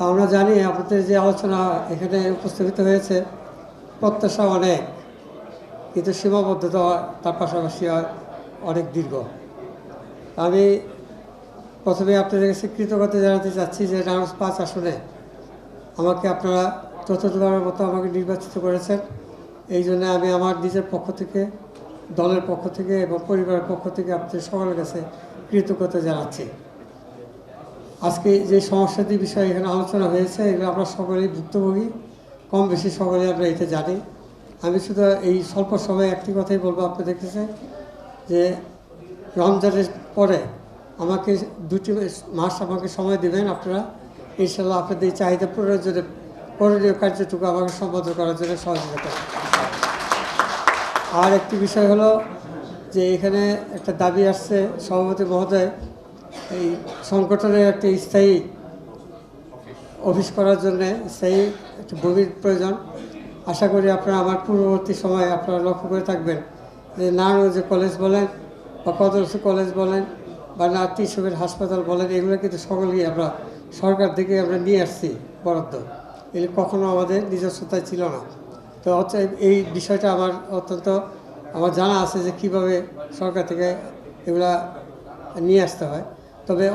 আমরা জানি আপনাদের যে আলোচনা এখানে উপস্থাপিত হয়েছে, প্রত্যাশা অনেক, কিন্তু সীমাবদ্ধতা তার পাশাপাশি অনেক দীর্ঘ। আমি প্রথমে আপনাদের কাছে কৃতজ্ঞতা জানাতে চাচ্ছি যে নারায়ণগঞ্জ 5 আসনে আমাকে আপনারা চতুর্থবারের মতো আমাকে নির্বাচিত করেছেন। এই জন্য আমি আমার নিজের পক্ষ থেকে, দলের পক্ষ থেকে এবং পরিবারের পক্ষ থেকে আপনাদের সকলের কাছে কৃতজ্ঞতা জানাচ্ছি। আজকে যে সমস্যাটি বিষয়ে এখানে আলোচনা হয়েছে, এগুলো আমরা সকলেই ভুক্তভোগী, কম বেশি সকলেই আমরা এটা জানি। আমি শুধু এই স্বল্প সময়ে একটি কথাই বলবো আপনাদের কাছে, যে রমজানের পরে আমাকে 2টি মাস আমাকে সময় দেবেন আপনারা। ইনশাল্লাহ আপনাদের এই চাহিদা পূরণের জন্য করণীয় কার্যটুকু আমাকে সম্পাদন করার জন্য সহযোগিতা করবেন। আর একটি বিষয় হলো যে এখানে একটা দাবি আসছে সভাপতি মহোদয়, এই সংগঠনের একটি স্থায়ী অফিস করার জন্যে স্থায়ী একটি ভূমির প্রয়োজন। আশা করি আপনারা আমার পূর্ববর্তী সময়ে আপনারা লক্ষ্য করে থাকবেন যে নারায়ণগঞ্জ কলেজ বলেন বা কদরসি কলেজ বলেন বা নাতি সুবের হাসপাতাল বলেন, এগুলো কিন্তু সকলেই আমরা সরকার থেকে আমরা নিয়ে আসছি বরাদ্দ। এগুলো কখনো আমাদের নিজস্বতায় ছিল না। তো হচ্ছে এই বিষয়টা আমার অত্যন্ত আমার জানা আছে যে কীভাবে সরকার থেকে এগুলা নিয়ে আসতে হয়। তবে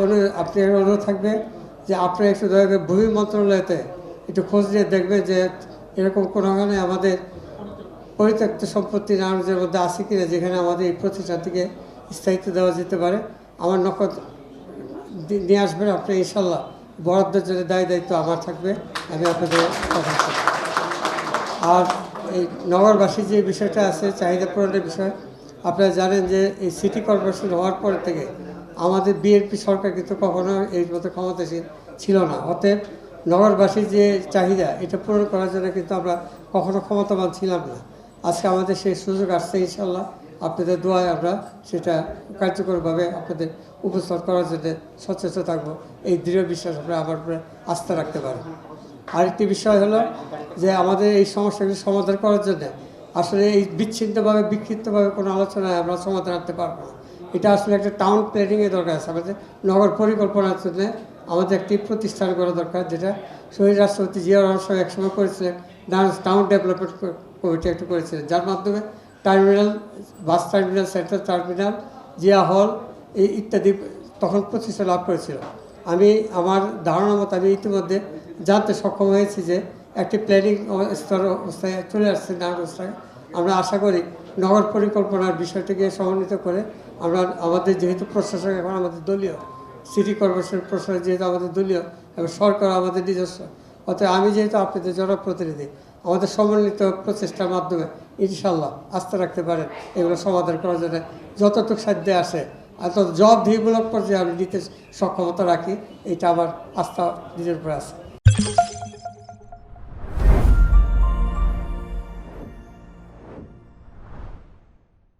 আপনি অনুরোধ থাকবে যে আপনারা একটু দয়া করে ভূমি মন্ত্রণালয়তে একটু খোঁজ নিয়ে দেখবেন যে এরকম কোনোখানে আমাদের পরিত্যক্ত সম্পত্তি নারায়ণগঞ্জের মধ্যে আছে কিনা যেখানে আমাদের এই প্রতিষ্ঠানটিকে স্থায়িত্ব দেওয়া যেতে পারে। আমার নকদ নিয়ে আসবেন আপনি, ইনশাল্লাহ বরাদ্দের জন্য দায়িত্ব আমার থাকবে, আমি আপনাদের কথা। আর এই নগরবাসীর যে বিষয়টা আছে চাহিদা পূরণের বিষয়, আপনারা জানেন যে এই সিটি কর্পোরেশন হওয়ার পর থেকে আমাদের বিএনপি সরকার কিন্তু কখনো এই মতো ক্ষমতাসীন ছিল না। অতএব নগরবাসীর যে চাহিদা এটা পূরণ করার জন্য কিন্তু আমরা কখনো ক্ষমতাবান ছিলাম না। আজকে আমাদের সেই সুযোগ আসছে, ইনশাল্লাহ আপনাদের দোয়ায় আমরা সেটা কার্যকরভাবে আপনাদের উপস্থাপন করার জন্য সচেষ্ট থাকবো। এই দৃঢ় বিশ্বাস আমরা আমার উপরে আস্থা রাখতে পারি। আরেকটি বিষয় হলো যে আমাদের এই সমস্যাগুলি সমাধান করার জন্য আসলে এই বিচ্ছিন্নভাবে বিক্ষিপ্তভাবে কোনো আলোচনায় আমরা সমাধান আনতে পারবো না। এটা আসলে একটা টাউন প্ল্যানিংয়ের দরকার আছে। আমাদের নগর পরিকল্পনার জন্য আমাদের একটি প্রতিষ্ঠান করা দরকার, যেটা শহীদ রাষ্ট্রপতি জিয়াউর রহমান সাহেব একসময় করেছিলেন। টাউন ডেভেলপমেন্ট কমিটি একটু করেছিলেন, যার মাধ্যমে terminal, bus terminal, central terminal, Zia হল ইত্যাদি তখন প্রতিষ্ঠা লাভ করেছিল। আমি আমার ধারণা মতো আমি ইতিমধ্যে জানতে সক্ষম হয়েছি যে একটি প্ল্যানিং স্তর অবস্থায় চলে আসছে নারায়ণগঞ্জটায়। আমরা আশা করি নগর পরিকল্পনার বিষয়টিকে সমন্বিত করে আমরা আমাদের যেহেতু প্রশাসক এখন আমাদের দলীয়, সিটি কর্পোরেশন প্রশাসক যেহেতু আমাদের দলীয় এবং সরকার আমাদের নিজস্ব, অতএব আমি যেহেতু আপনাদের জনপ্রতিনিধি, আমাদের সমন্বিত প্রচেষ্টার মাধ্যমে ইনশাল্লাহ আস্থা রাখতে পারেন এগুলো সমাধান করার জন্য যতটুকু সাধ্যে আসে এত জবাবদিহিমূলক পর্যায়ে আমি নিতে সক্ষমতা রাখি। এটা আমার আস্থা নিজের উপরে আছে।